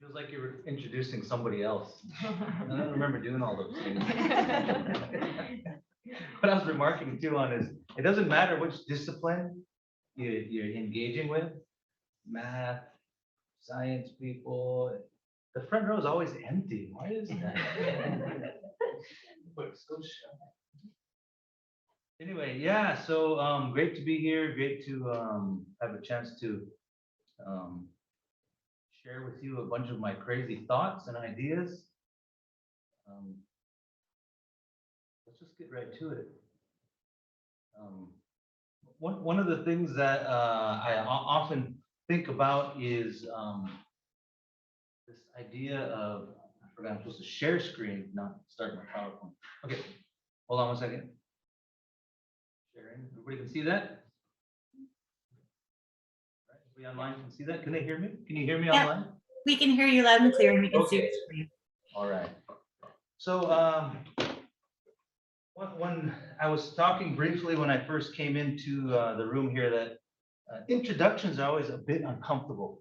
Feels like you were introducing somebody else. I don't remember doing all those things. What I was remarking too on is, it doesn't matter which discipline you're engaging with, math, science people, the front row is always empty. Why is that? But it's so shy. Anyway, yeah, so great to be here. Great to have a chance to um, share with you a bunch of my crazy thoughts and ideas. Um, let's just get right to it. One of the things that often think about is this idea of, I forgot I'm supposed to share screen, not start my PowerPoint. Okay, hold on one second. Sharing, everybody can see that? Right, everybody online can see that? Can they hear me? Can you hear me Yeah. online? We can hear you loud and clear, and we can see Okay. your screen. All right. So when I was talking briefly when I first came into the room here that introductions are always a bit uncomfortable.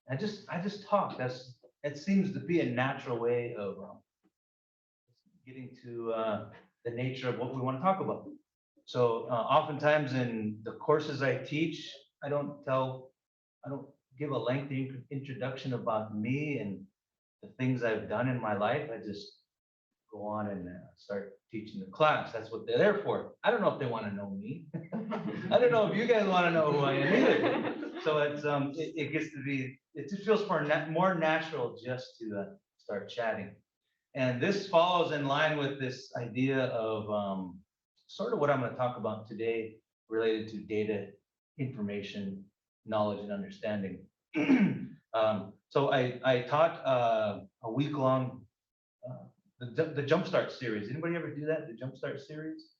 I just talk. It seems to be a natural way of getting to the nature of what we want to talk about. So oftentimes in the courses I teach, I don't give a lengthy introduction about me and the things I've done in my life. I just go on and start teaching the class. That's what they're there for. I don't know if they want to know me. I don't know if you guys want to know who I am either. So it gets to be, it just feels more natural just to start chatting. And this follows in line with this idea of sort of what I'm going to talk about today related to data, information, knowledge, and understanding. So I taught a week-long the Jumpstart series. Anybody ever do that? The Jumpstart series?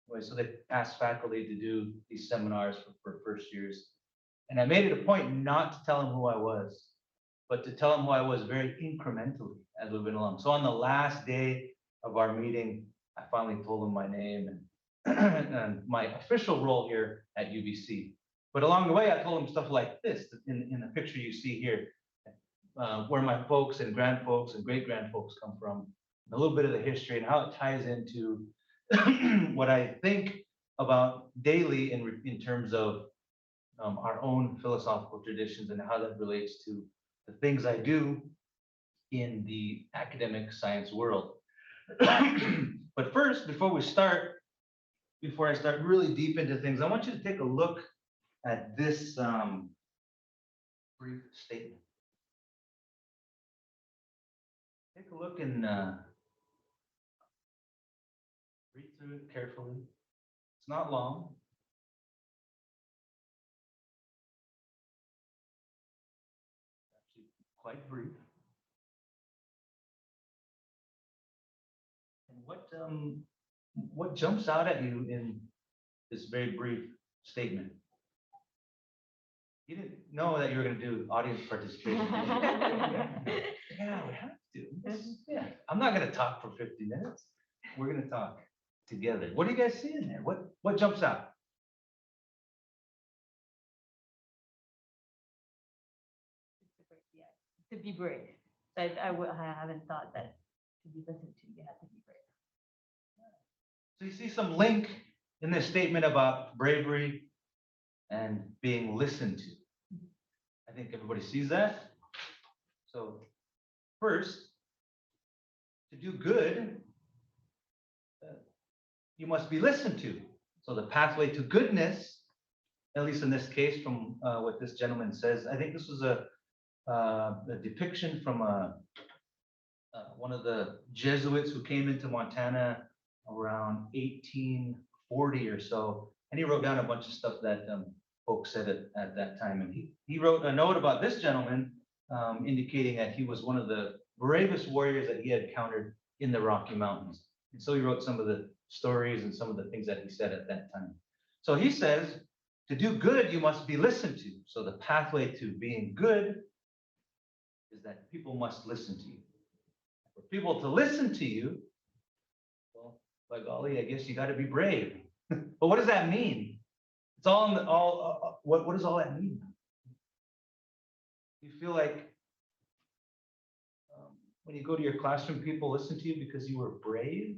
Anyway, so they asked faculty to do these seminars for first years. And I made it a point not to tell them who I was, but to tell them who I was very incrementally as we went along. So on the last day of our meeting, I finally told them my name and my official role here at UBC. But along the way, I told them stuff like this in the picture you see here, where my folks and grandfolks and great-grandfolks come from, a little bit of the history and how it ties into what I think about daily in terms of our own philosophical traditions and how that relates to the things I do in the academic science world. But first, before I start really deep into things, I want you to take a look at this brief statement. Take a look and read through it carefully. It's not long. Actually, quite brief. And what jumps out at you in this very brief statement? You didn't know that you were going to do audience participation. Yeah, we have to. Yeah, I'm not going to talk for 50 minutes. We're going to talk together. What do you guys see in there? What jumps out? To be brave. I haven't thought that to be listened to, you have to be brave. So you see some link in this statement about bravery and being listened to. I think everybody sees that. So first, to do good, you must be listened to. So the pathway to goodness, at least in this case, from what this gentleman says, I think this was a depiction from one of the Jesuits who came into Montana around 1840 or so, and he wrote down a bunch of stuff that folks said at that time. And he wrote a note about this gentleman, indicating that he was one of the bravest warriors that he had encountered in the Rocky Mountains. And so he wrote some of the stories and some of the things that he said at that time. So he says, to do good, you must be listened to. So the pathway to being good is that people must listen to you. For people to listen to you, well, by golly, I guess you got to be brave. But what does that mean? It's all in the, what does all that mean? You feel like when you go to your classroom, people listen to you because you were brave?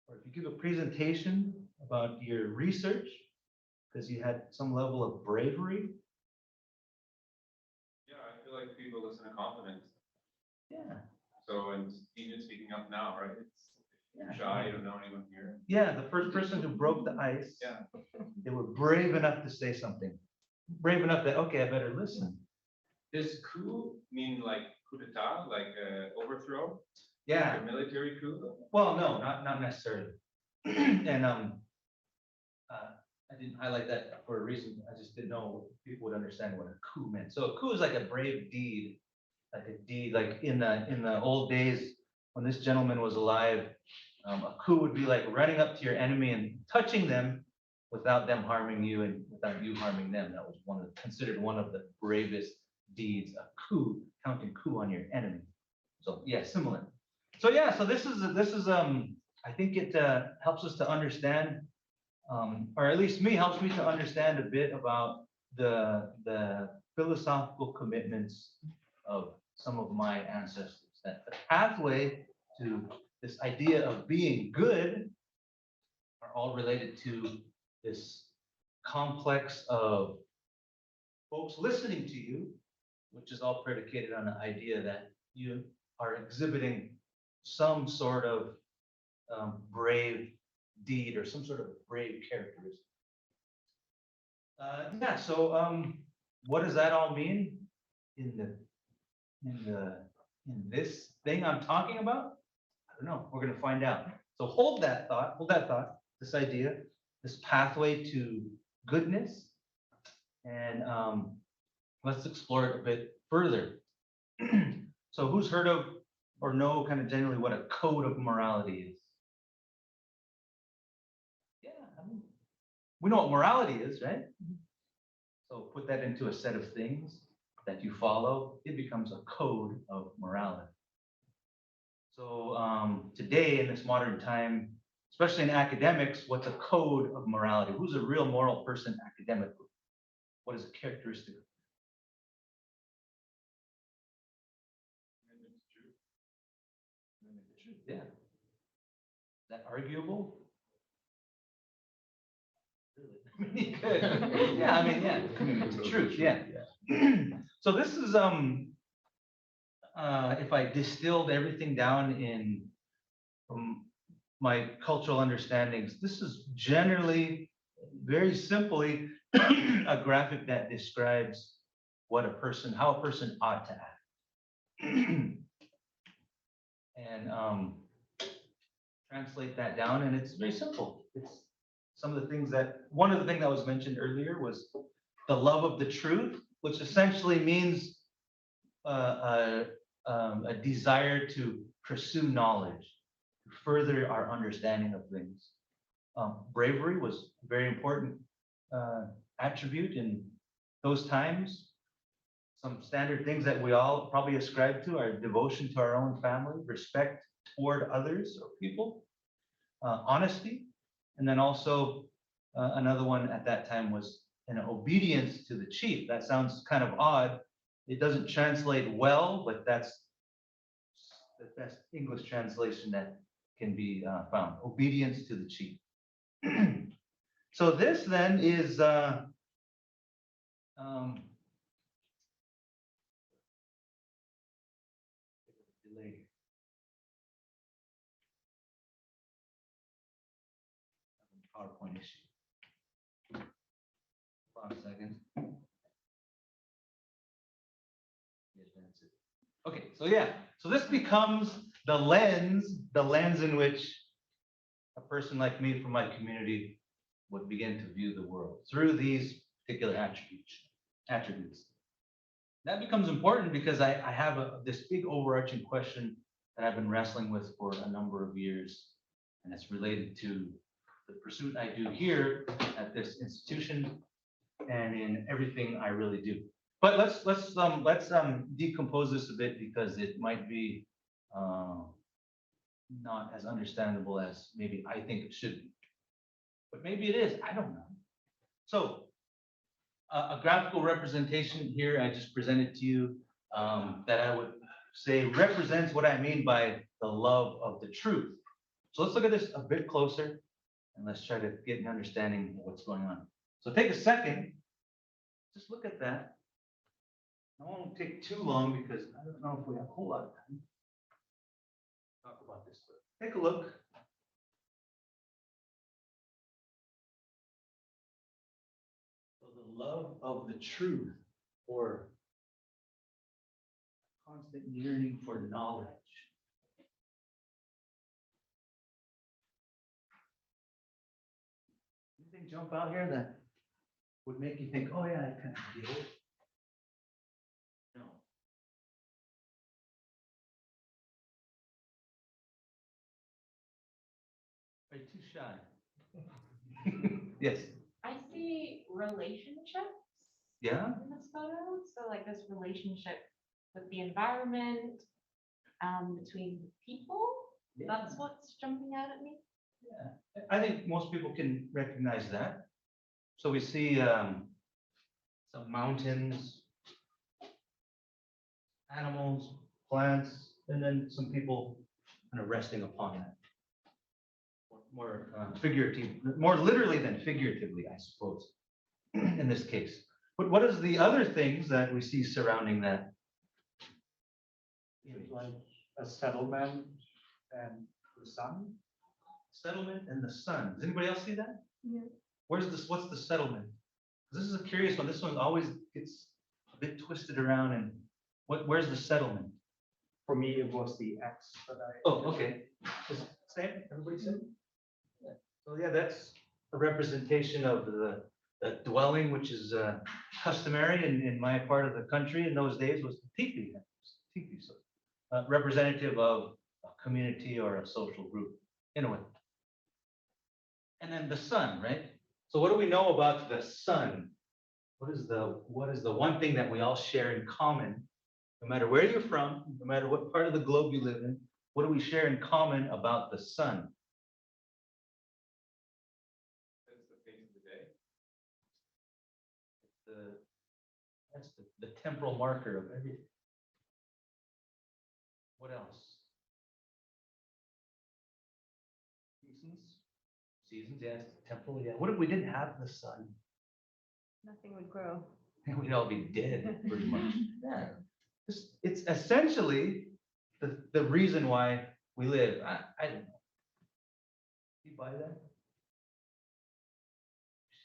Or if you give a presentation about your research because you had some level of bravery? Yeah, I feel like people listen to confidence. Yeah, So, and even speaking up now, right? It's yeah. shy, you don't know anyone here. Yeah, the first person who broke the ice, Yeah. they were brave enough to say something. Brave enough that, okay, I better listen. Does coup mean like coup d'etat, like overthrow? Yeah, Like a military coup? well, no, not necessarily. And I didn't highlight that for a reason. I just didn't know if people would understand what a coup meant. So a coup is like a brave deed, like in the old days when this gentleman was alive. A coup would be like running up to your enemy and touching them without them harming you and without you harming them. That was considered one of the bravest deeds. A coup, counting coup on your enemy. So yeah, similar. So yeah, so this is I think it helps us to understand, or at least me, helps me to understand a bit about the philosophical commitments of some of my ancestors. That the pathway to this idea of being good are all related to this complex of folks listening to you, which is all predicated on the idea that you are exhibiting some sort of brave deed or some sort of brave characteristic. Yeah, so what does that all mean in this thing I'm talking about? I don't know. We're going to find out. So hold that thought, this idea, this pathway to goodness, and let's explore it a bit further. So who's heard of or know kind of generally what a code of morality is? Yeah, I mean, we know what morality is, right? So put that into a set of things that you follow, it becomes a code of morality. So today in this modern time, especially in academics, what's a code of morality? Who's a real moral person academically? What is a characteristic? Yeah. Is that arguable? Really? Yeah, I mean, yeah, it's the truth, yeah. So this is if I distilled everything down from my cultural understandings, this is generally, very simply, a graphic that describes how a person ought to act. And translate that down, and it's very simple. It's some of the things one of the things that was mentioned earlier was the love of the truth, which essentially means a desire to pursue knowledge, to further our understanding of things. Bravery was a very important attribute in those times. Some standard things that we all probably ascribe to are devotion to our own family, respect toward others or people, honesty, and then also another one at that time was an obedience to the chief. That sounds kind of odd. It doesn't translate well, but that's the best English translation that can be found. Obedience to the chief. So this then is delay. PowerPoint issue. Hold on a second. Yes, that's it. Okay, so yeah, so this becomes the lens in which a person like me from my community would begin to view the world through these particular attributes. That becomes important because I have this big overarching question that I've been wrestling with for a number of years, and it's related to the pursuit I do here at this institution and in everything I really do. But let's decompose this a bit because it might be not as understandable as maybe I think it should be. But maybe it is, I don't know. So a graphical representation here I just presented to you that I would say represents what I mean by the love of the truth. So let's look at this a bit closer and let's try to get an understanding of what's going on. So take a second, just look at that. I won't take too long because I don't know if we have a whole lot of time to talk about this, but take a look. So the love of the truth, or constant yearning for knowledge. Anything jump out here that would make you think, oh yeah, I kind of get it? No. Are you too shy? Yes, I see relationships yeah, in this photo. So like this relationship with the environment, between people. That's what's jumping out at me. yeah. I think most people can recognize that. So we see some mountains, animals, plants, and then some people kind of resting upon that. More figurative, more literally than figuratively, I suppose, in this case. But what is the other things that we see surrounding that image? Like a settlement and the sun. Settlement and the sun. Does anybody else see that? Yeah. Where's this? What's the settlement? This is a curious one. This one always gets a bit twisted around. And where's the settlement? For me, it was the X that I. Oh, okay. Same. Everybody said. Yeah. So yeah, that's a representation of the dwelling, which is customary in my part of the country in those days was the teepee. Teepee, so representative of a community or a social group, in a way. And then the sun, right? So what do we know about the sun? What is the one thing that we all share in common, no matter where you're from, no matter what part of the globe you live in? What do we share in common about the sun? That's the face of the day. That's the temporal marker of everything. What else? Seasons? Seasons, yes, temporal, yeah. What if we didn't have the sun? Nothing would grow. We'd all be dead, pretty much. Yeah. It's essentially the reason why we live. I don't know. You buy that?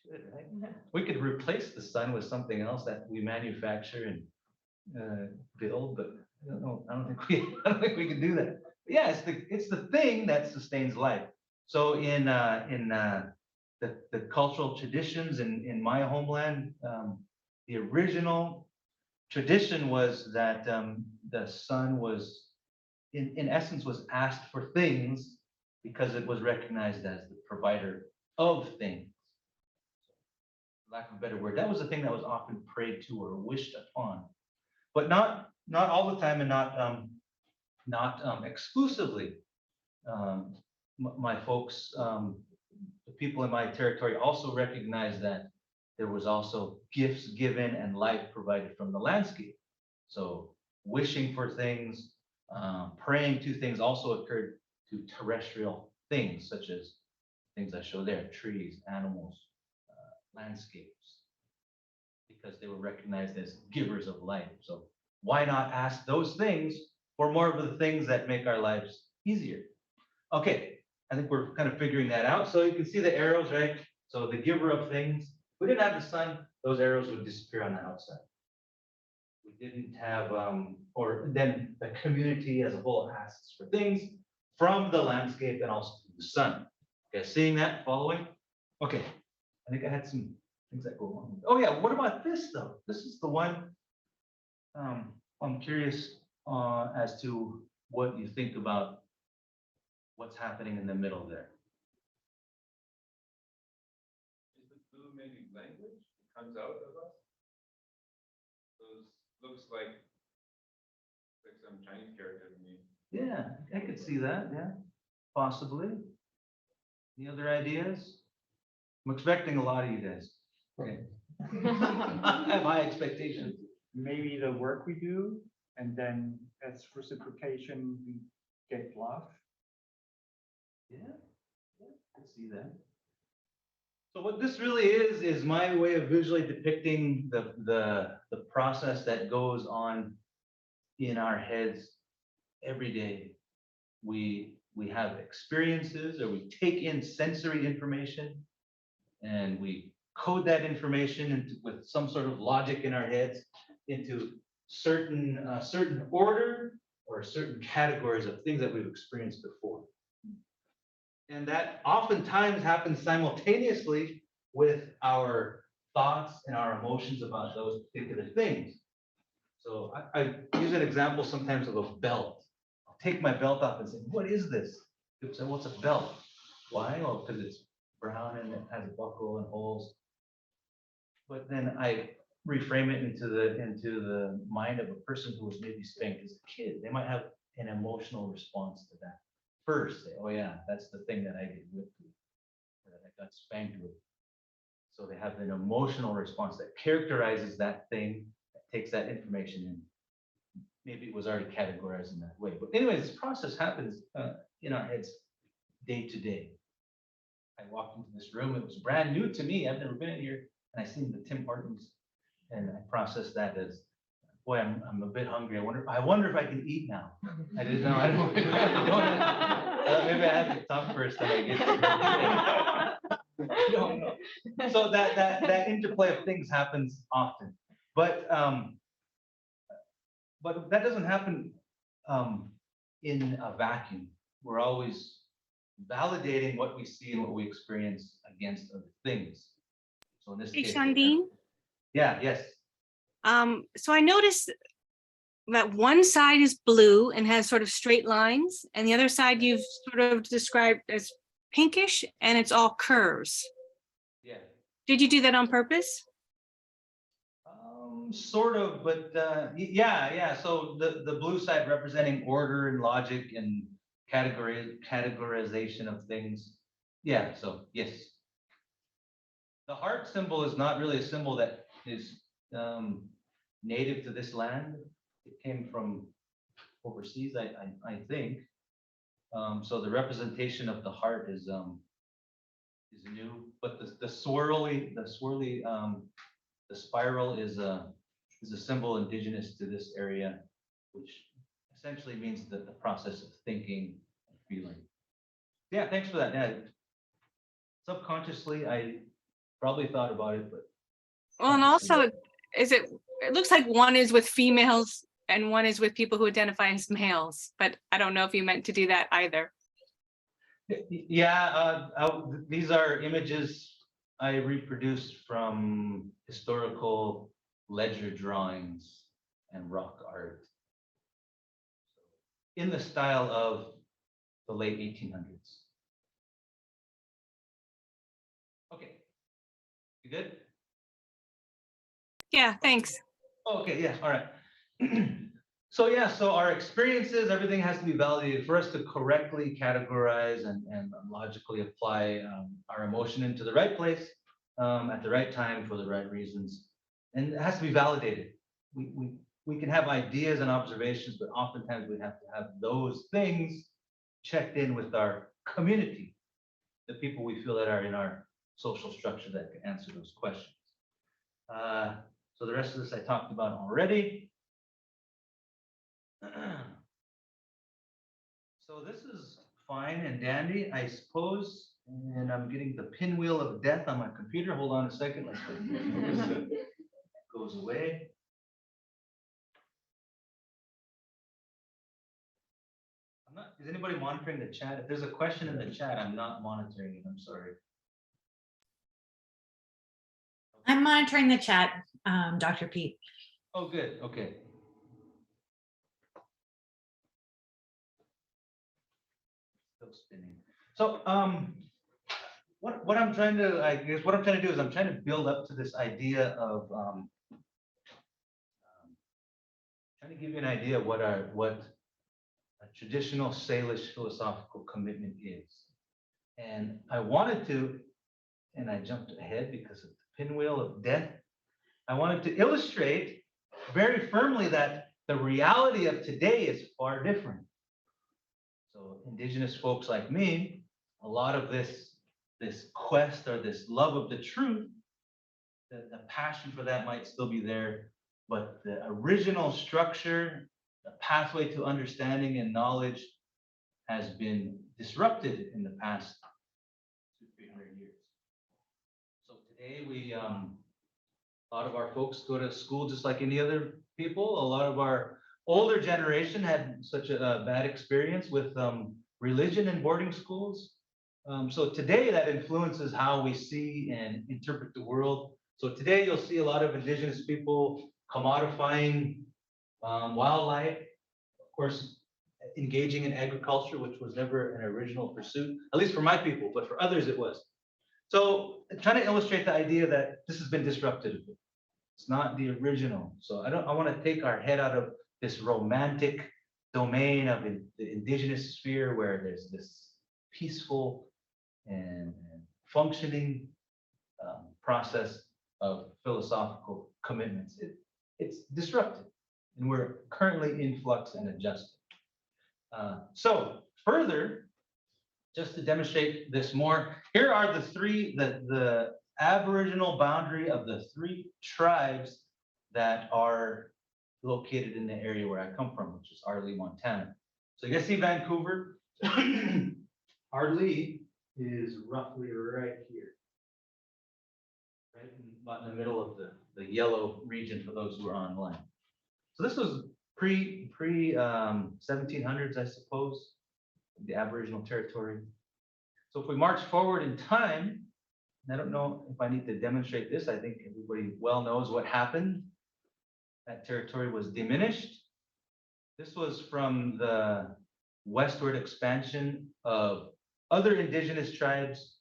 Should, right? Yeah. We could replace the sun with something else that we manufacture and build, but I don't know. I don't think we can do that. But yeah, it's the thing that sustains life. So in the cultural traditions in my homeland, the original tradition was that the sun was, in essence, was asked for things because it was recognized as the provider of things. Lack of a better word, that was the thing that was often prayed to or wished upon, but not all the time and not exclusively. My folks, the people in my territory also recognize that there was also gifts given and life provided from the landscape. So wishing for things, praying to things also occurred to terrestrial things, such as things I show there, trees, animals, landscapes, because they were recognized as givers of life. So why not ask those things for more of the things that make our lives easier? Okay, I think we're kind of figuring that out. So you can see the arrows, right? So the giver of things. If we didn't have the sun, those arrows would disappear on the outside. We didn't have, or then the community as a whole asks for things from the landscape and also from the sun. Okay, seeing that, following? Okay, I think I had some things that go along. Oh yeah, what about this though? This is the one, I'm curious as to what you think about what's happening in the middle there. Is the blue maybe language that comes out of us? Those looks like some Chinese character to me. Yeah, I could see that, yeah, possibly. Any other ideas? I'm expecting a lot of you guys. Okay. I have high expectations. Maybe the work we do And then as reciprocation, we get love. Yeah, I see that. So what this really is my way of visually depicting the process that goes on in our heads every day. We have experiences, or we take in sensory information, and we code that information into, with some sort of logic in our heads, into certain order or certain categories of things that we've experienced before. And that oftentimes happens simultaneously with our thoughts and our emotions about those particular things. So I use an example sometimes of a belt. I'll take my belt off and say, what is this? People say, well, it's a belt. Why? Well, because it's brown and it has a buckle and holes. But then I reframe it into the mind of a person who was maybe spanked as a kid. They might have an emotional response to that. First, say, oh yeah, that's the thing that I get whipped with, or that I got spanked with. So they have an emotional response that characterizes that thing, that takes that information in. Maybe it was already categorized in that way. But anyways, this process happens in our heads day to day. I walked into this room, it was brand new to me. I've never been in here, and I seen the Tim Hortons, and I processed that as, boy, I'm a bit hungry. I wonder if I can eat now. I didn't know. I don't, maybe I have to talk first, then I get to. I don't know. So that interplay of things happens often, but that doesn't happen in a vacuum. We're always validating what we see and what we experience against other things. So in this Hey, case, Shandin. yeah, yes. So I noticed that one side is blue and has sort of straight lines, and the other side you've sort of described as pinkish, and it's all curves. Yeah. Did you do that on purpose? Sort of, but yeah. So the blue side representing order and logic and categorization of things. Yeah, so yes. The heart symbol is not really a symbol that is native to this land. It came from overseas, I think. So the representation of the heart is new, but the spiral is a symbol indigenous to this area, which essentially means that the process of thinking and feeling. Yeah, thanks for that. Yeah. Subconsciously, I probably thought about it, but Well, and also, it looks like one is with females and one is with people who identify as males, but I don't know if you meant to do that either. yeah, these are images I reproduced from historical ledger drawings and rock art in the style of the late 1800s. Okay, you good? Yeah, thanks. Okay, yeah, all right. So yeah, so our experiences, everything has to be validated for us to correctly categorize and logically apply our emotion into the right place at the right time for the right reasons. And it has to be validated. We can have ideas and observations, but oftentimes we have to have those things checked in with our community, the people we feel that are in our social structure that can answer those questions. So the rest of this I talked about already. So this is fine and dandy, I suppose, and I'm getting the pinwheel of death on my computer. Hold on a second. Let's go. Goes away. I'm not, is anybody monitoring the chat? If there's a question in the chat, I'm not monitoring it. I'm sorry. I'm monitoring the chat, Dr. Pete. Oh, good. Okay. Still spinning. So, what I'm trying to, I guess, what I'm trying to do is I'm trying to build up to this idea of trying to give you an idea of what a traditional Salish philosophical commitment is. And I wanted to, and I jumped ahead because of the pinwheel of death. I wanted to illustrate very firmly that The reality of today is far different. So indigenous folks like me, a lot of this quest or this love of the truth, the passion for that might still be there, but the original structure, the pathway to understanding and knowledge has been disrupted in the past 200-300 years. So today a lot of our folks go to school just like any other people. A lot of our older generation had such a bad experience with religion in boarding schools. So today that influences how we see and interpret the world. So today you'll see a lot of indigenous people commodifying wildlife, of course, engaging in agriculture, which was never an original pursuit, at least for my people, but for others it was. So trying to illustrate the idea that this has been disrupted a bit. It's not the original. So I want to take our head out of this romantic domain of the indigenous sphere where there's this peaceful and functioning process of philosophical commitments. It's disrupted, and we're currently in flux and adjusting. So further, just to demonstrate this more, here are the aboriginal boundary of the 3 tribes that are located in the area where I come from, which is Arlee, Montana. So you guys see Vancouver? Arlee is roughly right here. Right about in the middle of the yellow region for those who are online. So this was pre 1700s, I suppose, the Aboriginal territory. So if we march forward in time, and I don't know if I need to demonstrate this, I think everybody well knows what happened. That territory was diminished. This was from the westward expansion of other indigenous tribes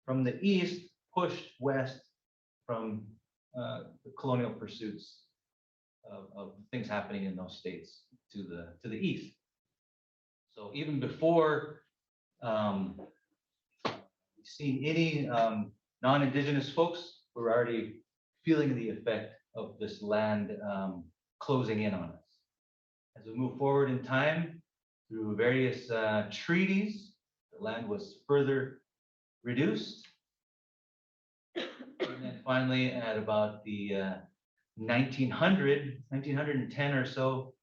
from the east, pushed west from the colonial pursuits of things happening in those states to the east. So even before we've seen any non-indigenous folks, we're already feeling the effect of this land closing in on us. As we move forward in time through various treaties, the land was further reduced. And then finally, at about the 1910 or so,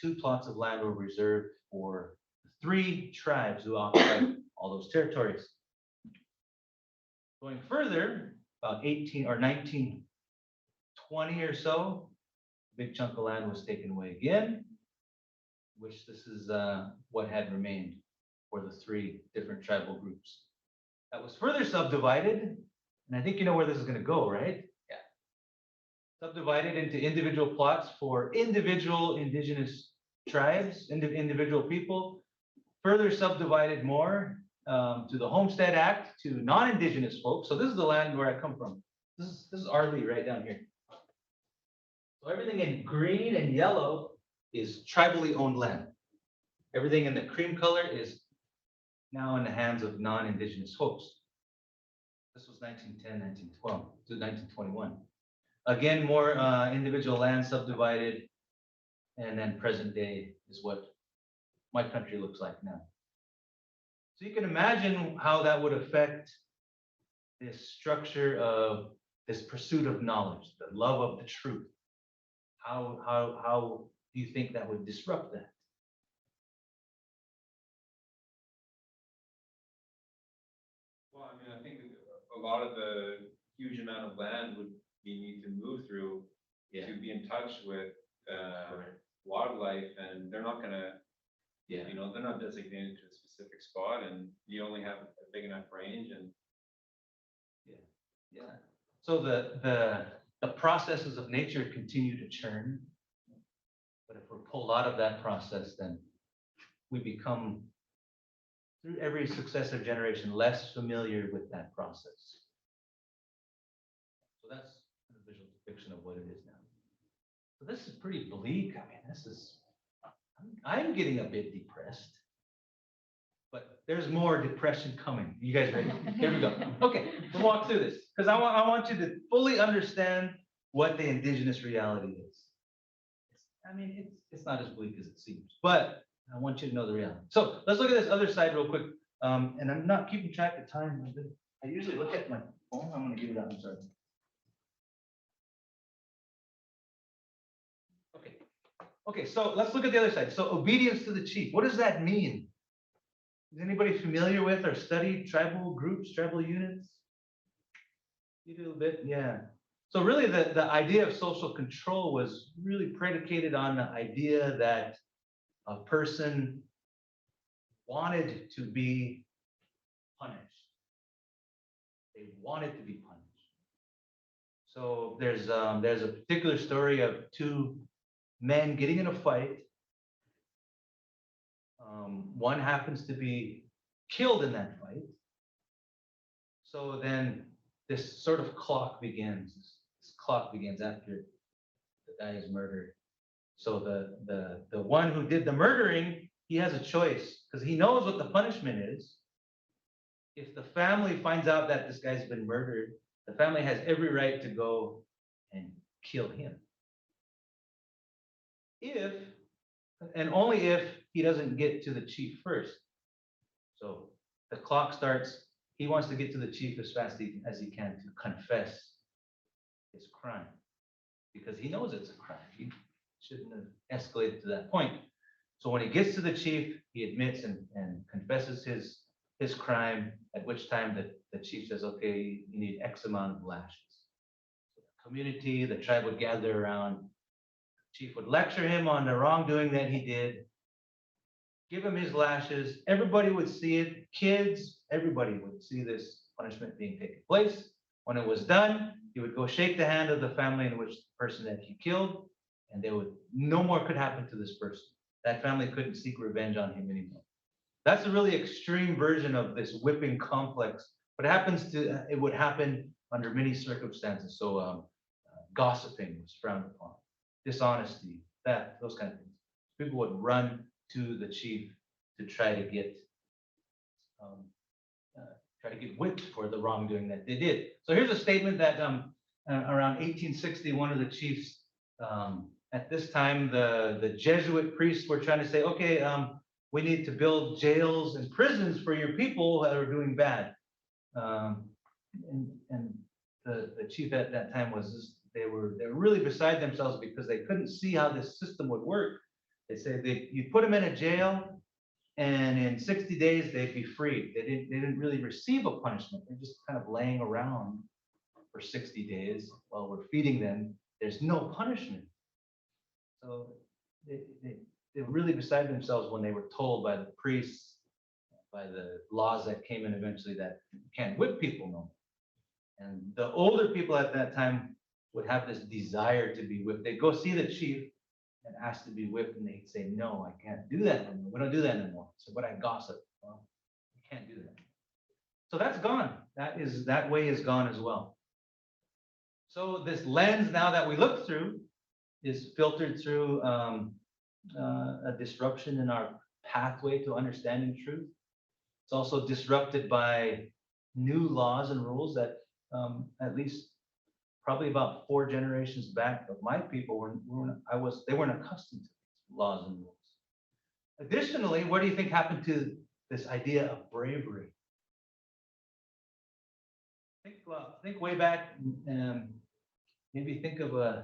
2 plots of land were reserved for 3 tribes who occupied all those territories. Going further, about 1920 or so, a big chunk of land was taken away again, which this is what had remained for the 3 different tribal groups. That was further subdivided, and I think you know where this is going to go, right? Yeah. Subdivided into individual plots for individual indigenous tribes, individual people, further subdivided more to the Homestead Act to non-indigenous folks. So this is the land where I come from. This is Arlee right down here. So everything in green and yellow is tribally owned land. Everything in the cream color is now in the hands of non-indigenous folks. This was 1910, 1912 to 1921. Again, more individual land subdivided, and then present day is what my country looks like now. So you can imagine how that would affect this structure of this pursuit of knowledge, the love of the truth. How do you think that would disrupt that? Well, I mean, I think a lot of the huge amount of land would be need to move through Yeah. to be in touch with wildlife, and they're not gonna, Yeah. they're not designated to a specific spot, and you only have a big enough range, and Yeah. So the processes of nature continue to churn. But if we're pulled out of that process, then we become, through every successive generation, less familiar with that process. So that's a visual depiction of what it is now. So this is pretty bleak. I mean, I'm getting a bit depressed. But there's more depression coming. You guys ready? Here we go. Okay, we'll walk through this because I want you to fully understand what the indigenous reality is. I mean, it's not as bleak as it seems, but I want you to know the reality. So let's look at this other side real quick. And I'm not keeping track of time. I usually look at my phone. I'm gonna give it out. I'm sorry. Okay. Okay, so let's look at the other side. So obedience to the chief. What does that mean? Is anybody familiar with or studied tribal groups, tribal units? You do a bit, yeah. So really the idea of social control was really predicated on the idea that a person wanted to be punished. They wanted to be punished. So there's a particular story of two men getting in a fight. One happens to be killed in that fight. So then this sort of clock begins. This clock begins after the guy is murdered. So the one who did the murdering, he has a choice because he knows what the punishment is. If the family finds out that this guy's been murdered, the family has every right to go and kill him. If, and only if he doesn't get to the chief first. So the clock starts, he wants to get to the chief as fast as he can to confess his crime because he knows it's a crime. He shouldn't have escalated to that point. So when he gets to the chief, he admits and confesses his crime, at which time the chief says, okay, you need X amount of lashes. So the community, the tribe would gather around. Chief would lecture him on the wrongdoing that he did, give him his lashes. Everybody would see it. Kids, everybody would see this punishment being taken place. When it was done, he would go shake the hand of the family in which the person that he killed, and no more could happen to this person. That family couldn't seek revenge on him anymore. That's a really extreme version of this whipping complex. But it would happen under many circumstances. So gossiping was frowned upon, dishonesty, theft, those kind of things. People would run to the chief to try to get whipped for the wrongdoing that they did. So here's a statement that around 1860, one of the chiefs, at this time, the Jesuit priests were trying to say, okay, we need to build jails and prisons for your people that are doing bad. And the chief at that time they were really beside themselves because they couldn't see how this system would work. They say you put them in a jail, and in 60 days they'd be free. They didn't really receive a punishment. They're just kind of laying around for 60 days while we're feeding them. There's no punishment. So they were really beside themselves when they were told by the priests, by the laws that came in eventually, that you can't whip people no more. And the older people at that time would have this desire to be whipped. They'd go see the chief and ask to be whipped, and they'd say, no, I can't do that anymore. We don't do that anymore. So, but I gossip. Well, you can't do that. So that's gone. That way is gone as well. So this lens now that we look through is filtered through a disruption in our pathway to understanding truth. It's also disrupted by new laws and rules that at least probably about 4 generations back of my people they weren't accustomed to these laws and rules. Additionally, what do you think happened to this idea of bravery? Think way back, maybe think of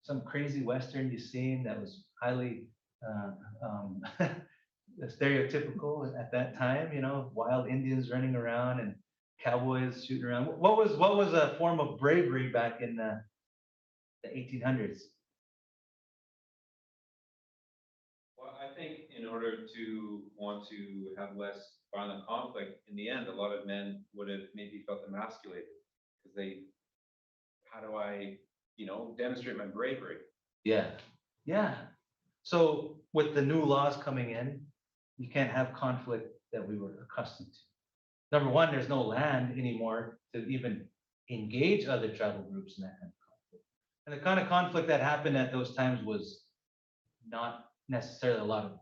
some crazy Western you've seen that was highly stereotypical at that time, wild Indians running around and cowboys shooting around. What was a form of bravery back in the 1800s? Well, I think in order to want to have less violent conflict, in the end, a lot of men would have maybe felt emasculated because how do I, demonstrate my bravery? Yeah. So with the new laws coming in, you can't have conflict that we were accustomed to. Number one, there's no land anymore to even engage other tribal groups in that kind of conflict. And the kind of conflict that happened at those times was not necessarily a lot of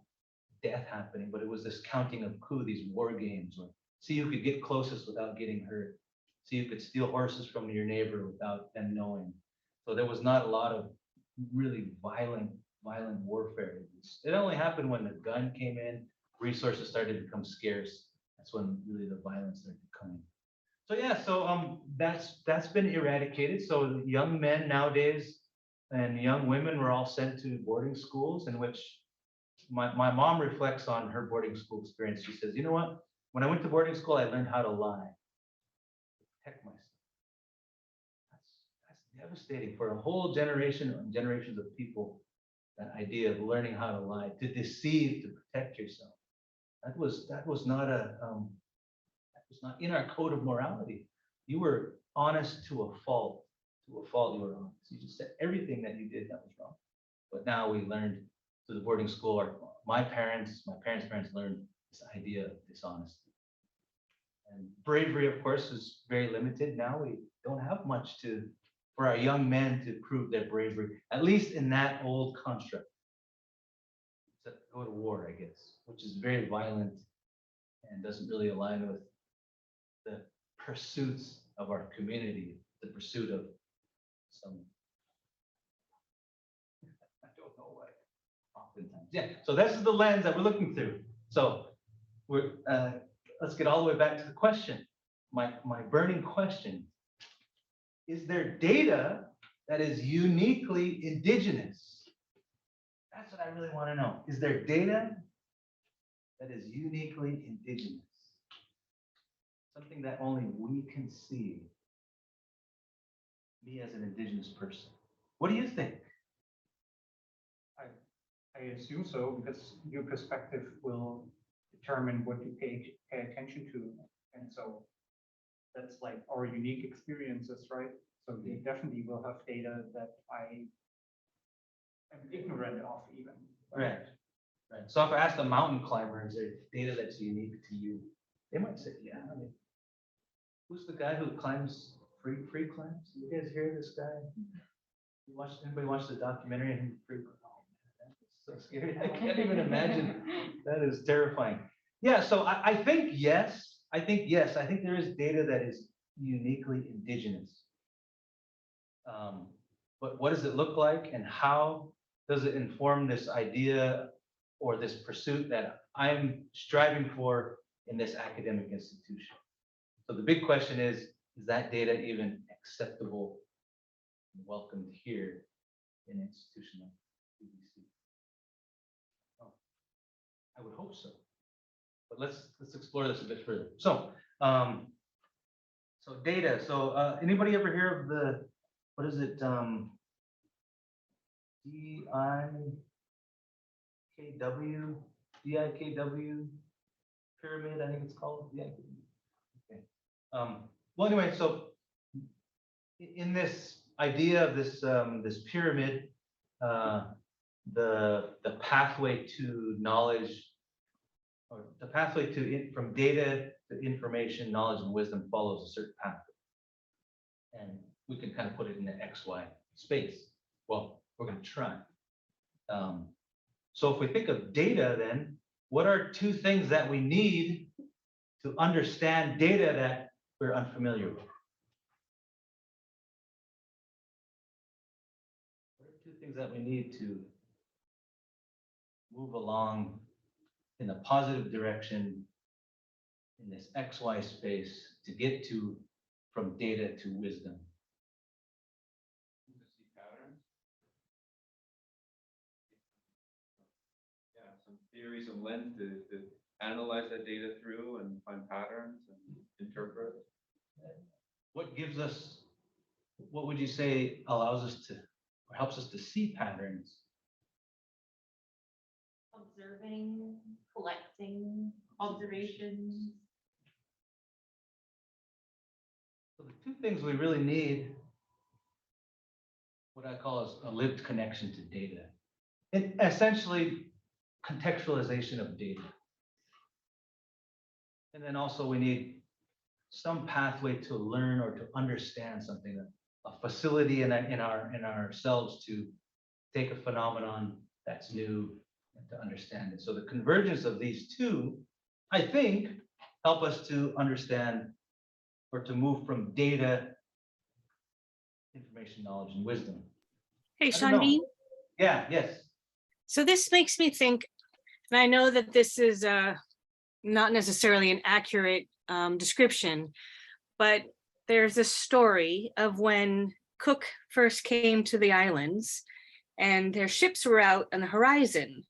death happening, but it was this counting of coup, these war games, or see who could get closest without getting hurt. See who could steal horses from your neighbor without them knowing. So there was not a lot of really violent violent warfare. It only happened when the gun came in, resources started to become scarce. That's when really the violence started coming. So yeah, so that's been eradicated. So the young men nowadays and young women were all sent to boarding schools in which my mom reflects on her boarding school experience. She says, you know what? When I went to boarding school, I learned how to lie, protect myself. That's devastating for a whole generation and generations of people. That idea of learning how to lie, to deceive, to protect yourself. That was not that was not in our code of morality. You were honest to a fault. To a fault, you were honest. You just said everything that you did that was wrong. But now we learned through the boarding school, or my parents' parents learned this idea of dishonesty. And bravery, of course, is very limited. Now we don't have much for our young men to prove their bravery, at least in that old construct. Except go to war, I guess, which is very violent and doesn't really align with the pursuits of our community, the pursuit of some, I don't know what, oftentimes. Yeah, so this is the lens that we're looking through. So let's get all the way back to the question. My burning question. Is there data that is uniquely indigenous? That's what I really want to know. Is there data that is uniquely indigenous? Something that only we can see. Me as an indigenous person. What do you think? I assume so, because your perspective will determine what you pay attention to. And so that's like our unique experiences, right? So we definitely will have data that I am ignorant of even. Right. Right. So if I ask a mountain climber, is there data that's unique to you? They might say, yeah. I mean, who's the guy who climbs free climbs? You guys hear this guy? Anybody watch the documentary on him free? Oh, man, that's so scary. I can't even imagine. That is terrifying. Yeah. So I think yes. I think there is data that is uniquely indigenous. But what does it look like, and how does it inform this idea or this pursuit that I'm striving for in this academic institution? So the big question is that data even acceptable and welcomed here in an institution like UBC? Oh, I would hope so. But let's explore this a bit further. So, so data. So, anybody ever hear of the, what is it? DIKW pyramid, I think it's called. Yeah. Okay. Well, anyway, so in this idea of this pyramid, the pathway to knowledge, or the pathway from data to information, knowledge, and wisdom follows a certain pathway, and we can kind of put it in the XY space. Well, we're going to try. So if we think of data, then what are two things that we need to understand data that we're unfamiliar with? What are two things that we need to move along in a positive direction in this XY space to get to from data to wisdom? To see patterns. Yeah, some theories and lens to analyze that data through and find patterns and interpret. What gives us, what would you say allows us to, or helps us to see patterns? Observing, collecting observations. So the two things we really need, what I call is a lived connection to data. And essentially contextualization of data. And then also we need some pathway to learn or to understand something, a facility in ourselves to take a phenomenon that's new and to understand it. So the convergence of these two, I think, help us to understand or to move from data, information, knowledge, and wisdom. Hey, I don't know. Shandin, Yeah, yes. So this makes me think, and I know that this is not necessarily an accurate description, but there's a story of when Cook first came to the islands and their ships were out on the horizon.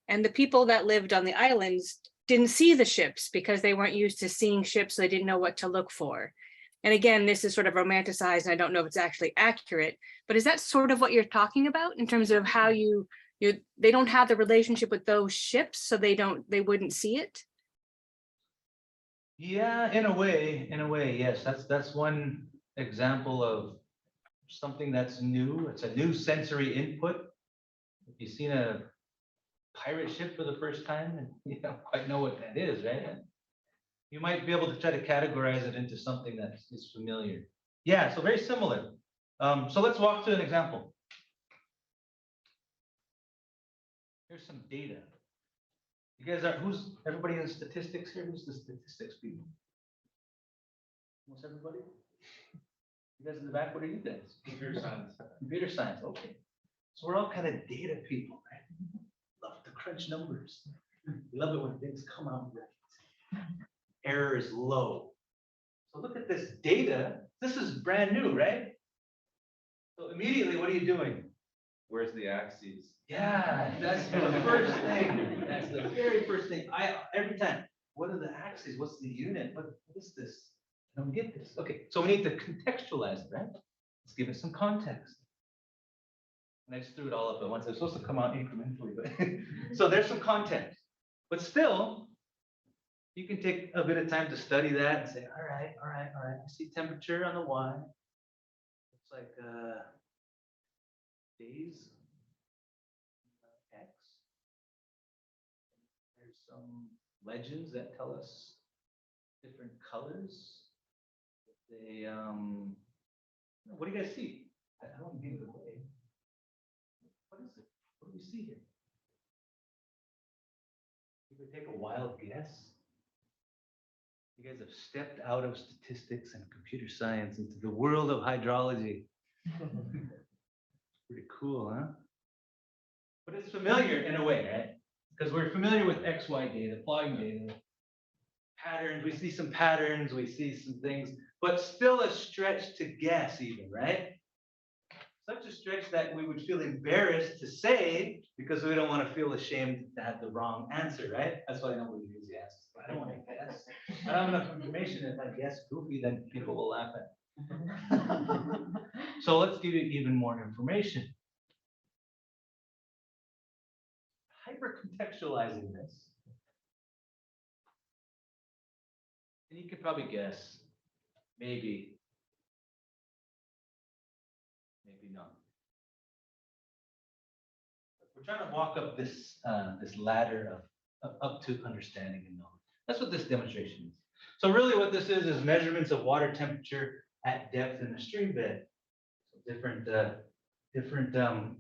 And the people that lived on the islands didn't see the ships because they weren't used to seeing ships. So they didn't know what to look for. And again, this is sort of romanticized, and I don't know if it's actually accurate, but is that sort of what you're talking about in terms of how they don't have the relationship with those ships, so they wouldn't see it? Yeah, in a way, yes. That's one example of something that's new. It's a new sensory input. If you've seen a pirate ship for the first time, and you don't quite know what that is, right? And you might be able to try to categorize it into something that is familiar. Yeah, so very similar. So let's walk through an example. Here's some data. You guys are, who's everybody in statistics here? Who's the statistics people? Almost everybody? You guys in the back, what are you guys? Computer science. Computer science, okay. So we're all kind of data people, right? Love to crunch numbers. We love it when things come out right. Error is low. So look at this data. This is brand new, right? So immediately, what are you doing? Where's the axes? Yeah, that's the first thing. That's the very first thing. Every time, what are the axes? What's the unit? What is this? I don't get this. Okay, so we need to contextualize it, right? Let's give it some context. And I just threw it all up at once. It's supposed to come out incrementally, but so there's some context. But still, you can take a bit of time to study that and say, all right. I see temperature on the Y. Looks like days. X. There's some legends that tell us different colors. They what do you guys see? I don't give it away. What is it? What do we see here? You could take a wild guess. You guys have stepped out of statistics and computer science into the world of hydrology. Pretty cool, huh? But it's familiar in a way, right? Because we're familiar with XY data, plotting data, patterns. We see some patterns, we see some things, but still a stretch to guess, even, right? Such a stretch that we would feel embarrassed to say because we don't want to feel ashamed to have the wrong answer, right? That's why nobody usually asks. I don't want to guess. I don't have enough information. If I guess goofy, then people will laugh at me. So let's give you even more information. Hyper-contextualizing this. And you could probably guess, maybe not. We're trying to walk up this ladder of up to understanding and knowledge. That's what this demonstration is. So really what this is measurements of water temperature at depth in the stream bed. So different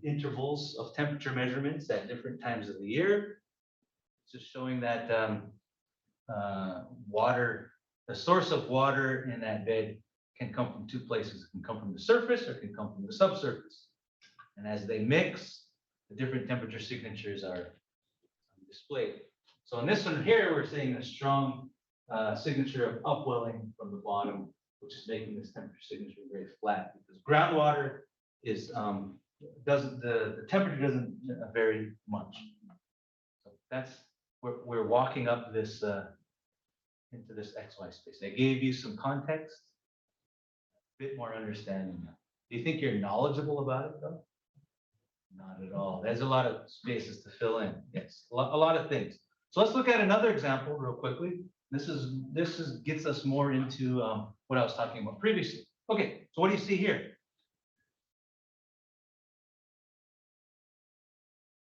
intervals of temperature measurements at different times of the year. It's just showing that the source of water in that bed can come from two places. It can come from the surface or it can come from the subsurface. And as they mix, the different temperature signatures are displayed. So in this one here, we're seeing a strong signature of upwelling from the bottom, which is making this temperature signature very flat because groundwater is the temperature doesn't vary much. So that's we're walking up this into this XY space. I gave you some context, a bit more understanding. Do you think you're knowledgeable about it though? Not at all. There's a lot of spaces to fill in. Yes, a lot of things. So let's look at another example real quickly. This gets us more into what I was talking about previously. Okay, so what do you see here?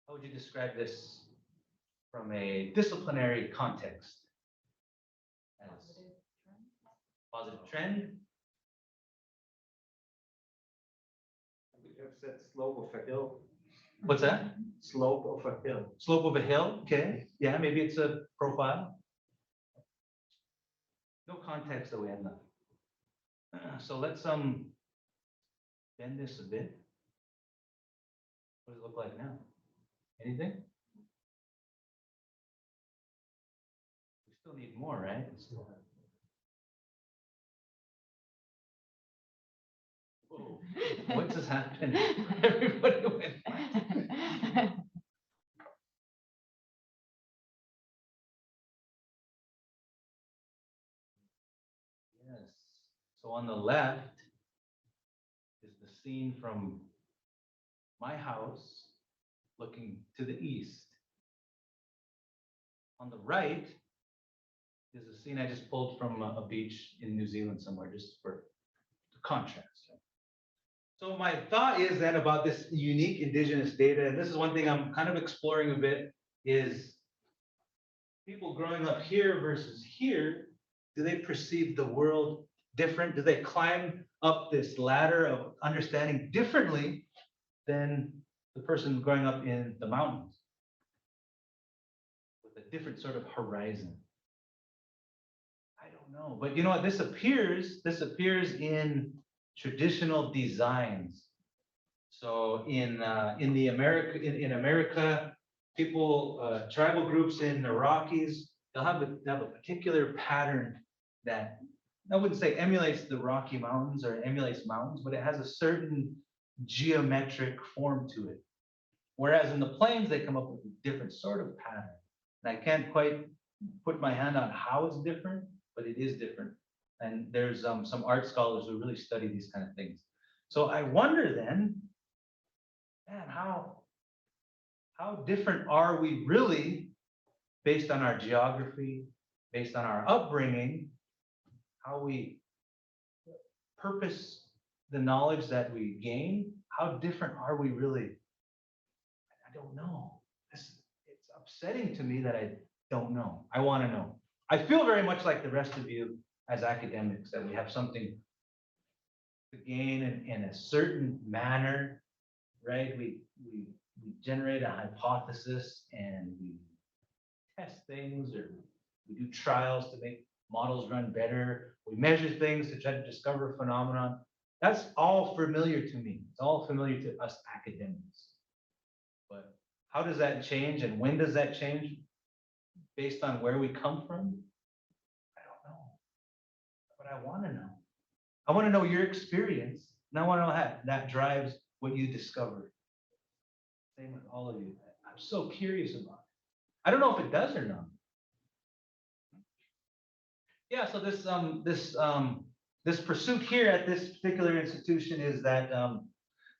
How would you describe this from a disciplinary context? As positive trend? We have said slope of a hill. What's that? Slope of a hill. Slope of a hill? Okay. Yeah, maybe it's a profile. No context that we have enough. So let's bend this a bit. What does it look like now? Anything? We still need more, right? We still have- Whoa, what just happened? Everybody went. quiet. Yes. So on the left is the scene from my house looking to the east. On the right is a scene I just pulled from a beach in New Zealand somewhere, just for the contrast. Right? So my thought is then about this unique indigenous data, and this is one thing I'm kind of exploring a bit, is people growing up here versus here, do they perceive the world different? Do they climb up this ladder of understanding differently than the person growing up in the mountains with a different sort of horizon? I don't know, but you know what? This appears in traditional designs. So in America, people, tribal groups in the Rockies, they'll have a particular pattern that I wouldn't say emulates the Rocky Mountains or emulates mountains, but it has a certain geometric form to it. Whereas in the plains, they come up with a different sort of pattern. And I can't quite put my hand on how it's different, but it is different. And there's some art scholars who really study these kind of things. So I wonder then, man, how different are we really based on our geography, based on our upbringing, how we purpose the knowledge that we gain? How different are we really? I don't know. It's upsetting to me that I don't know. I want to know. I feel very much like the rest of you as academics, that we have something to gain in a certain manner, right? We generate a hypothesis and we test things, or we do trials to make models run better. We measure things to try to discover a phenomenon. That's all familiar to me. It's all familiar to us academics. But how does that change, and when does that change based on where we come from? I don't know. But I want to know. I want to know your experience, and I want to know how that drives what you discovered. Same with all of you. I'm so curious about it. I don't know if it does or not. Yeah, so this pursuit here at this particular institution is that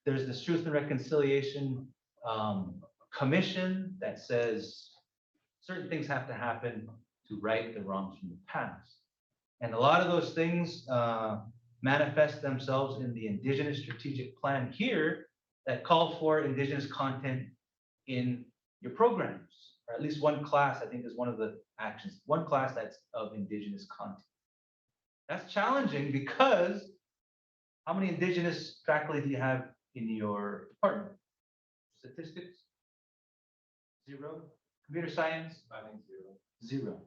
there's this Truth and Reconciliation commission that says certain things have to happen to right the wrongs from the past. And a lot of those things manifest themselves in the Indigenous Strategic Plan here that call for Indigenous content in your programs, or at least one class, I think, is one of the actions. One class that's of Indigenous content. That's challenging because how many Indigenous faculty do you have in your department? Statistics? 0. Computer science? I think 0. 0.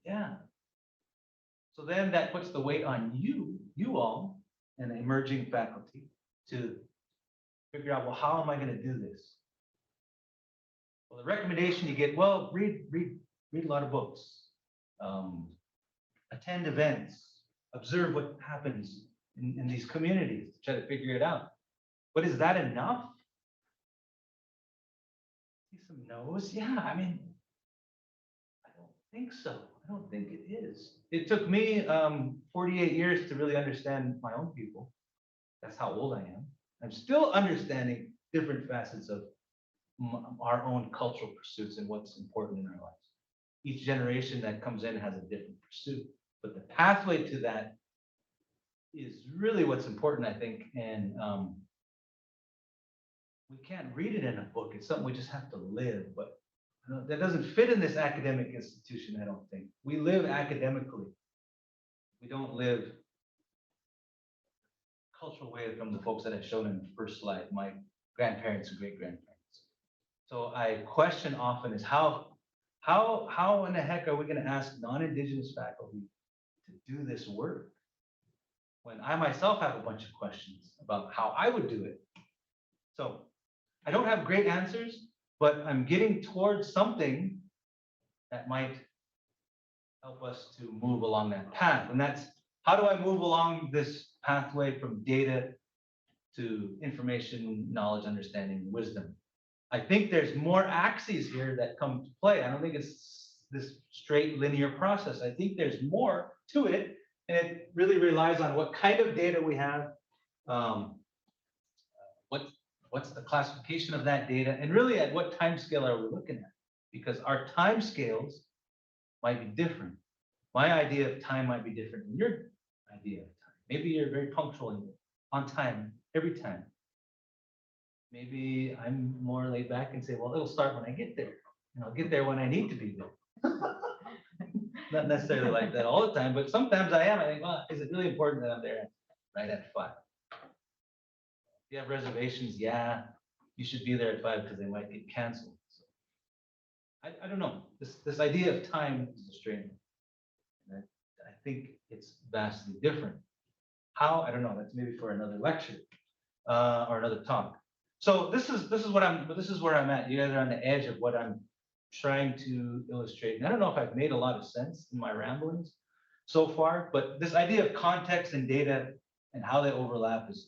Yeah. So then that puts the weight on you all, and the emerging faculty to figure out, well, how am I going to do this? Well, the recommendation you get, well, read a lot of books, attend events, observe what happens in these communities, try to figure it out. But is that enough? See some no's? Yeah, I mean, I don't think so. I don't think it is. It took me 48 years to really understand my own people. That's how old I am. I'm still understanding different facets of our own cultural pursuits and what's important in our lives. Each generation that comes in has a different pursuit, but the pathway to that is really what's important, I think. And we can't read it in a book. It's something we just have to live. But that doesn't fit in this academic institution, I don't think. We live academically. We don't live cultural way from the folks that I've shown in the first slide, my grandparents and great-grandparents. So I question often is how in the heck are we going to ask non-Indigenous faculty to do this work when I myself have a bunch of questions about how I would do it? So I don't have great answers, but I'm getting towards something that might help us to move along that path. And that's, how do I move along this pathway from data to information, knowledge, understanding, wisdom? I think there's more axes here that come to play. I don't think it's this straight linear process. I think there's more to it, and it really relies on what kind of data we have, what's the classification of that data, and really at what time scale are we looking at? Because our time scales might be different. My idea of time might be different than your idea of time. Maybe you're very punctual and on time every time. Maybe I'm more laid back and say, well, it'll start when I get there, and I'll get there when I need to be there. Not necessarily like that all the time, but sometimes I am. I think, well, is it really important that I'm there right at 5? If you have reservations, yeah, you should be there at 5 because they might get canceled. So, I don't know. This idea of time is a strange one. And I think it's vastly different. How? I don't know. That's maybe for another lecture or another talk. So this is where I'm at. You guys are on the edge of what I'm trying to illustrate. And I don't know if I've made a lot of sense in my ramblings so far, but this idea of context and data and how they overlap is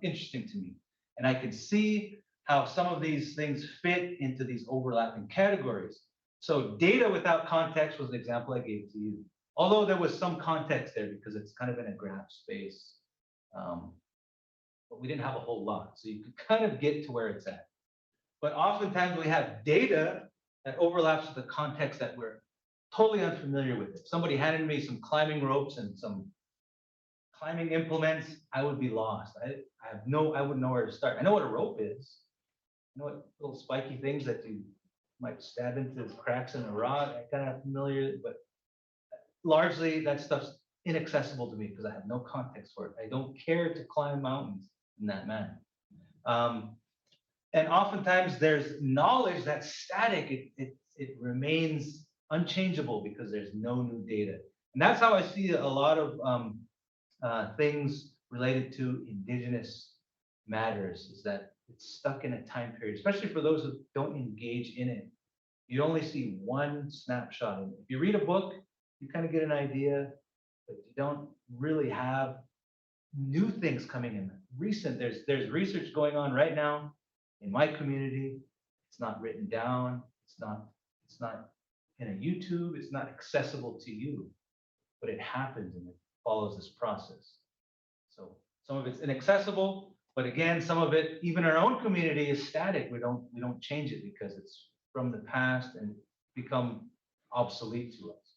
interesting to me. And I can see how some of these things fit into these overlapping categories. So data without context was the example I gave to you. Although there was some context there because it's kind of in a graph space. But we didn't have a whole lot. So you could kind of get to where it's at. But oftentimes we have data that overlaps with the context that we're totally unfamiliar with. If somebody handed me some climbing ropes and some climbing implements, I would be lost. I wouldn't know where to start. I know what a rope is. I know what little spiky things that you might stab into cracks in a rock. I kind of familiar, but largely that stuff's inaccessible to me because I have no context for it. I don't care to climb mountains in that manner. And oftentimes there's knowledge that's static. It remains unchangeable because there's no new data. And that's how I see a lot of things related to indigenous matters, is that it's stuck in a time period, especially for those who don't engage in it. You only see one snapshot. And if you read a book, you kind of get an idea, but you don't really have new things coming in. There's research going on right now in my community. It's not written down. It's not in a YouTube. It's not accessible to you, but it happens and it follows this process. So some of it's inaccessible, but again, some of it, even our own community, is static. We don't change it because it's from the past and become obsolete to us.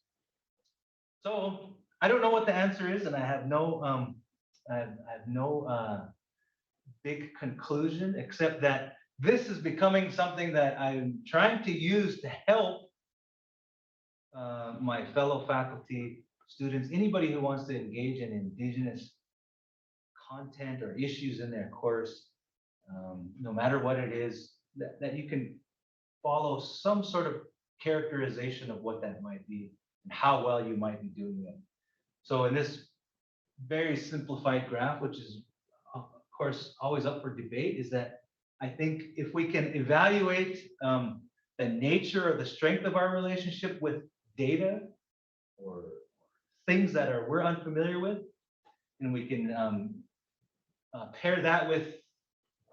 So I don't know what the answer is, and I have no big conclusion, except that this is becoming something that I'm trying to use to help my fellow faculty, students, anybody who wants to engage in indigenous content or issues in their course, no matter what it is, that you can follow some sort of characterization of what that might be and how well you might be doing it. So in this very simplified graph, which is of course always up for debate, is that I think if we can evaluate the nature or the strength of our relationship with data or things that we're unfamiliar with, and we can pair that with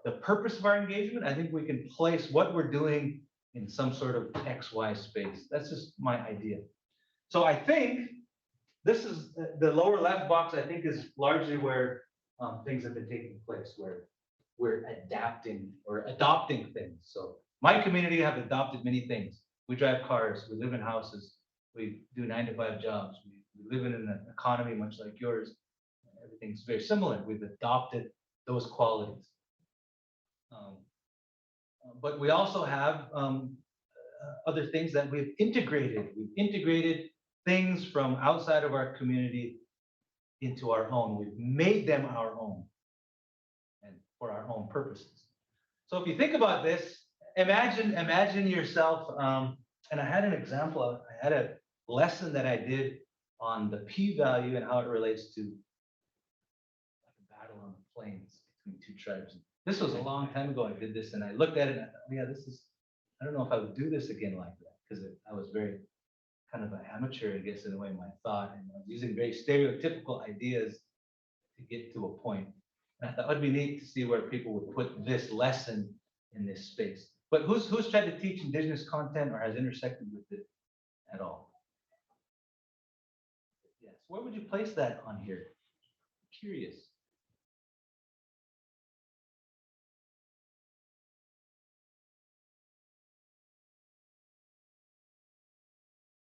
the purpose of our engagement, I think we can place what we're doing in some sort of XY space. That's just my idea. So I think this is the lower left box, I think, is largely where things have been taking place, where we're adapting or adopting things. So my community have adopted many things. We drive cars, we live in houses, we do 9-to-5 jobs, we live in an economy much like yours. Everything's very similar. We've adopted those qualities. But we also have other things that we've integrated. We've integrated things from outside of our community into our own. We've made them our own and for our own purposes. So if you think about this, imagine yourself, and I had an example, I had a lesson that I did on the p-value and how it relates to like a battle on the plains between two tribes. This was a long time ago I did this, and I looked at it and I thought, yeah, this is I don't know if I would do this again like that, because I was very kind of an amateur, I guess, in a way, in my thought, and I was using very stereotypical ideas to get to a point. And I thought it'd be neat to see where people would put this lesson in this space. But who's tried to teach Indigenous content or has intersected with it at all? Yes, where would you place that on here? Curious.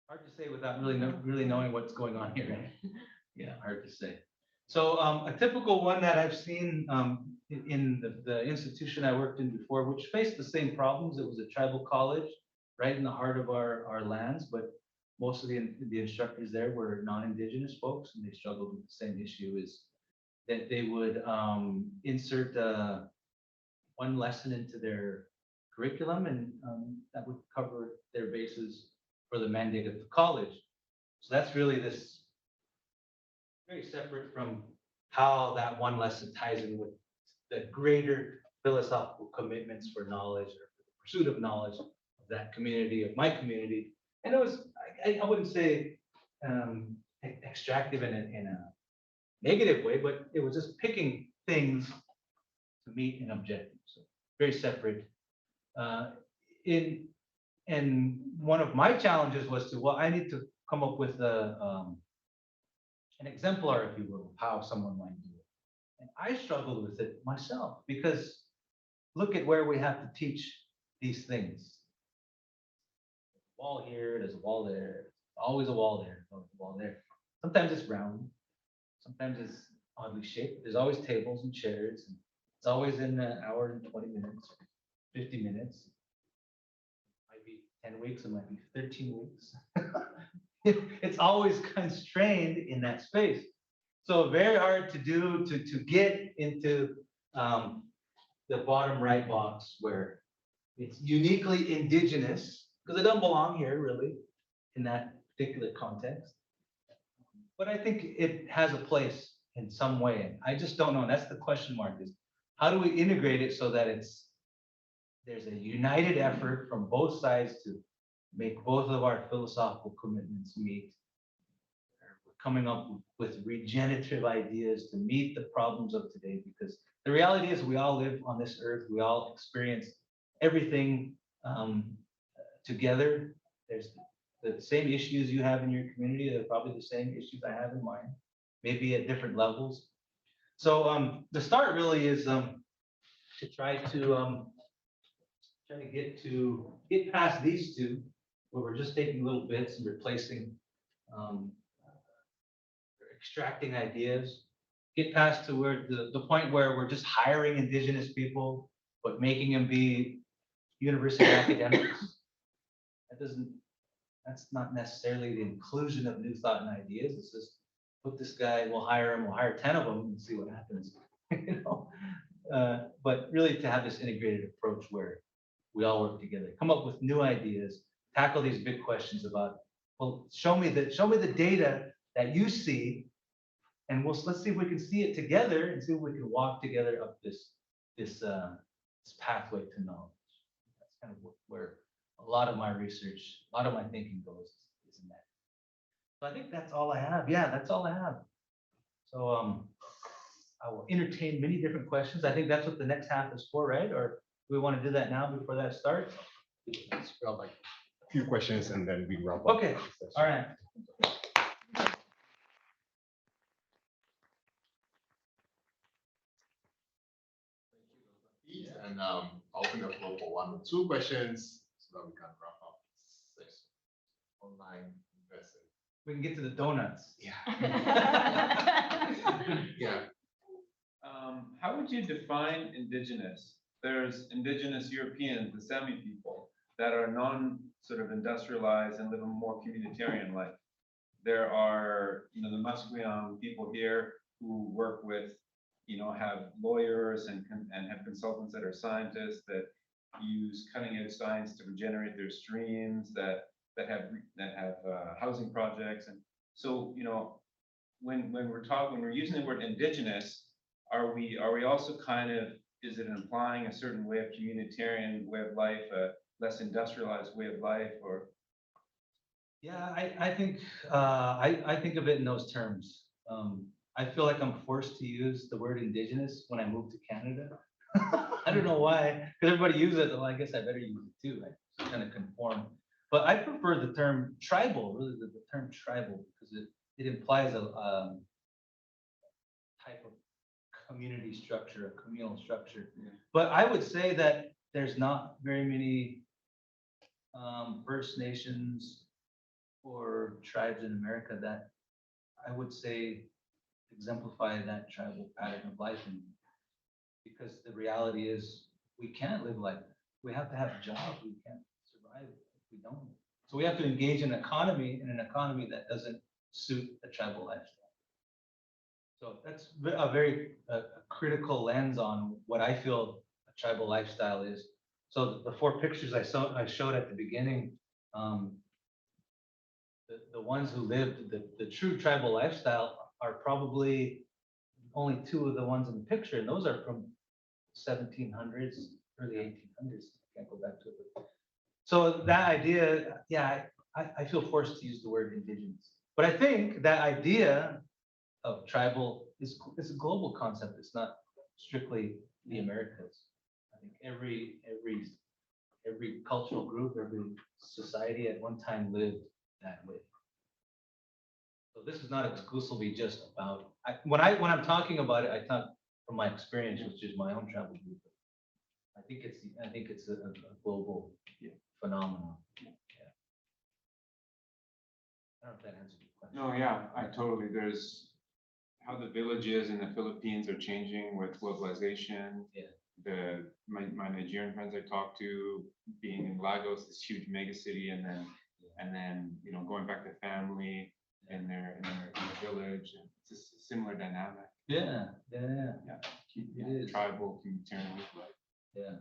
Hard to say without really knowing what's going on here, right? Yeah, hard to say. So a typical one that I've seen in the institution I worked in before, which faced the same problems, it was a tribal college right in the heart of our lands, but most of the instructors there were non-Indigenous folks, and they struggled with the same issue, is that they would insert one lesson into their curriculum, and that would cover their bases for the mandate of the college. So that's really this very separate from how that one lesson ties in with the greater philosophical commitments for knowledge or for the pursuit of knowledge of that community, of my community. And it was, I wouldn't say extractive in a negative way, but it was just picking things to meet an objective. So very separate. And one of my challenges was to, well, I need to come up with an exemplar, if you will, of how someone might do it. And I struggled with it myself because look at where we have to teach these things. Wall here, there's a wall there, always a wall there, always a wall there. Sometimes it's round, sometimes it's oddly shaped. There's always tables and chairs. And it's always in an hour and 20 minutes, 50 minutes. It might be 10 weeks, it might be 13 weeks. It's always constrained in that space. So very hard to do to get into the bottom right box where it's uniquely Indigenous, because it doesn't belong here really in that particular context. But I think it has a place in some way. I just don't know. And that's the question mark, is how do we integrate it so that there's a united effort from both sides to make both of our philosophical commitments meet. We're coming up with regenerative ideas to meet the problems of today, because the reality is we all live on this earth. We all experience everything together. There's the same issues you have in your community. They're probably the same issues I have in mine, maybe at different levels. So the start really is to try to get past these two, where we're just taking little bits and replacing, extracting ideas, get past to where the point where we're just hiring Indigenous people, but making them be university academics. That's not necessarily the inclusion of new thought and ideas. It's just put this guy, we'll hire 10 of them and see what happens. You know? But really to have this integrated approach where we all work together, come up with new ideas, tackle these big questions about, well, show me the data that you see, and let's see if we can see it together and see if we can walk together up this pathway to knowledge. That's kind of where a lot of my research, a lot of my thinking goes, is in that. So I think that's all I have. Yeah, that's all I have. So I will entertain many different questions. I think that's what the next half is for, right? Or do we want to do that now before that starts? Well, like a few questions and then we wrap up. Okay, all right. And I'll open the floor for 1 or 2 questions so that we can wrap up this online person. We can get to the donuts. Yeah. Yeah. How would you define Indigenous? There's Indigenous Europeans, the Sami people, that are sort of industrialized and live a more communitarian life. There are, the Musqueam people here who work with, have lawyers and have consultants that are scientists that use cutting edge science to regenerate their streams, that have housing projects. And so, when we're using the word Indigenous, are we also kind of, is it implying a certain way of communitarian way of life, less industrialized way of life, or? Yeah, I think, I think of it in those terms. I feel like I'm forced to use the word indigenous when I moved to Canada. I don't know why, because everybody uses it, well, I guess I better use it too, I kind of conform. But I prefer the term tribal, really, the term tribal, because it implies a type of community structure, a communal structure. Yeah. But I would say that there's not very many First Nations or tribes in America that I would say exemplify that tribal pattern of life. And because the reality is we can't live like that. We have to have jobs. We can't survive if we don't. So we have to engage in an economy that doesn't suit a tribal lifestyle. So that's a very critical lens on what I feel a tribal lifestyle is. So the four pictures I showed at the beginning, the ones who lived the true tribal lifestyle are probably only two of the ones in the picture, and those are from 1700s, early 1800s. I can't go back to it. So that idea, yeah, I feel forced to use the word indigenous. But I think that idea of tribal is a global concept. It's not strictly the Americas. I think every cultural group, every society at one time lived that way. So this is not exclusively just about, when I'm talking about it, I talk from my experience, which is my own travel group. I think it's a global phenomenon. Yeah. I don't know if that answers your question. No, yeah, I totally, there's how the villages in the Philippines are changing with globalization. Yeah. My Nigerian friends I talked to being in Lagos, this huge mega city, and then, you know, going back to family in their village, and it's just a similar dynamic. Yeah. Yeah, It is. tribal, communitarian life. Yeah.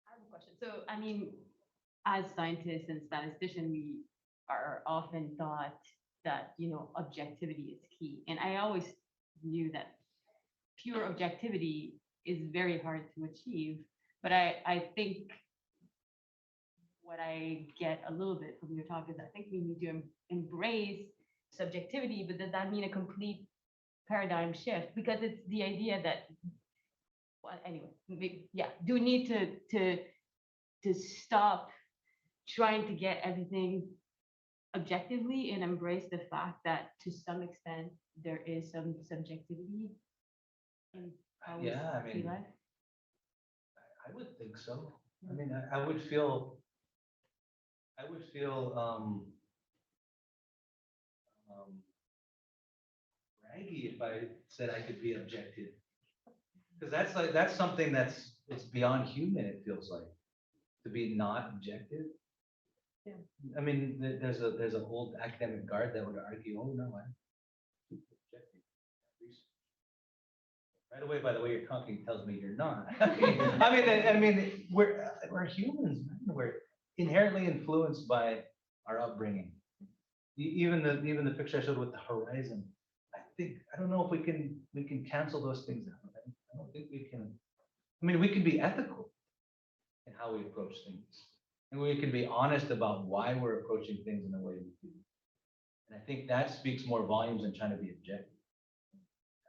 I have a question. So, I mean, as scientists and statisticians, we are often taught that, you know, objectivity is key. And I always knew that pure objectivity is very hard to achieve. But I think what I get a little bit from your talk is I think we need to embrace subjectivity, but does that mean a complete paradigm shift? Because it's the idea that, well, anyway, yeah, do we need to stop trying to get everything objectively and embrace the fact that to some extent there is some subjectivity in how we Yeah, I see mean, life? I would think so. I mean, I would feel braggy if I said I could be objective. Because that's something it's beyond human, it feels like, to be not objective. Yeah. I mean, there's an old academic guard that would argue, oh, no, I'm objective. Right away, by the way you're talking, tells me you're not. I mean, we're humans, man. We're inherently influenced by our upbringing. Even the picture I showed with the horizon, I don't know if we can cancel those things out. I don't think we can. I mean, we can be ethical in how we approach things, and we can be honest about why we're approaching things in the way we do. And I think that speaks more volumes than trying to be objective.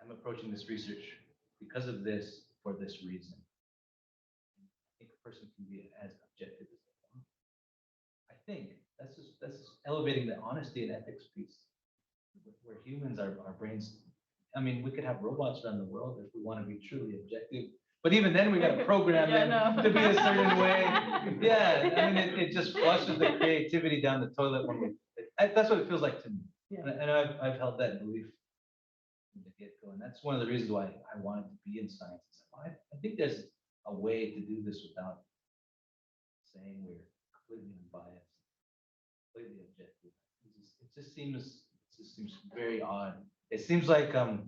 I'm approaching this research because of this, for this reason. I think a person can be as objective as they want. I think that's just elevating the honesty and ethics piece. Where humans, our brains, I mean, we could have robots run the world if we want to be truly objective. But even then, we got to program Yeah, them no. to be a certain way. Yeah, I mean, it just flushes the creativity down the toilet when that's what it feels like to me. Yeah. And I've held that belief from the get-go, and that's one of the reasons why I wanted to be in science. I think there's a way to do this without saying we're completely unbiased, completely objective. It just seems very odd. It seems like this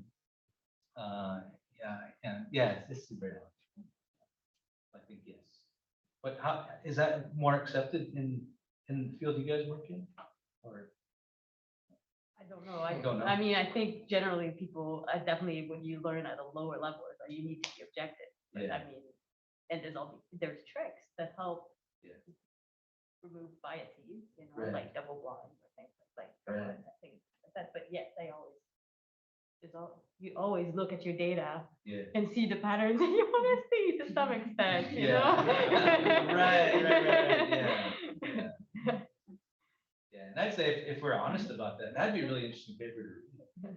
is very odd. I think yes. But how is that more accepted in the field you guys work in? Or I don't know. I don't know. I mean, I think generally people, definitely when you learn at a lower level, is that you need to be objective. I mean, and there's tricks that help Yeah. remove biases, Right. like double blind or things like Right. things like that. But yet you always look at your data Yeah. and see the patterns that you want to see to some extent, you know? Right, yeah. Yeah, and I'd say if we're honest about that, that'd be a really interesting paper to read.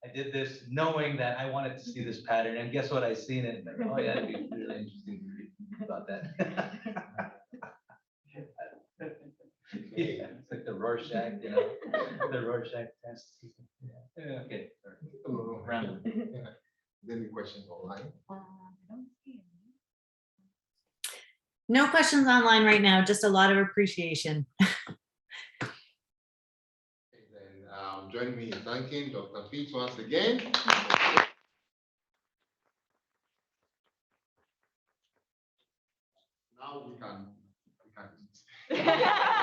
I did this knowing that I wanted to see this pattern, and guess what? I seen it. And, oh, yeah, that'd be really interesting to read about that. Yeah, it's like the Rorschach, the Rorschach test. Yeah, okay. sorry. Random. Any questions online? I don't see No questions online right now, just a lot of appreciation. Okay, then join me in thanking Dr. Fitz once again. Now we can eat. any.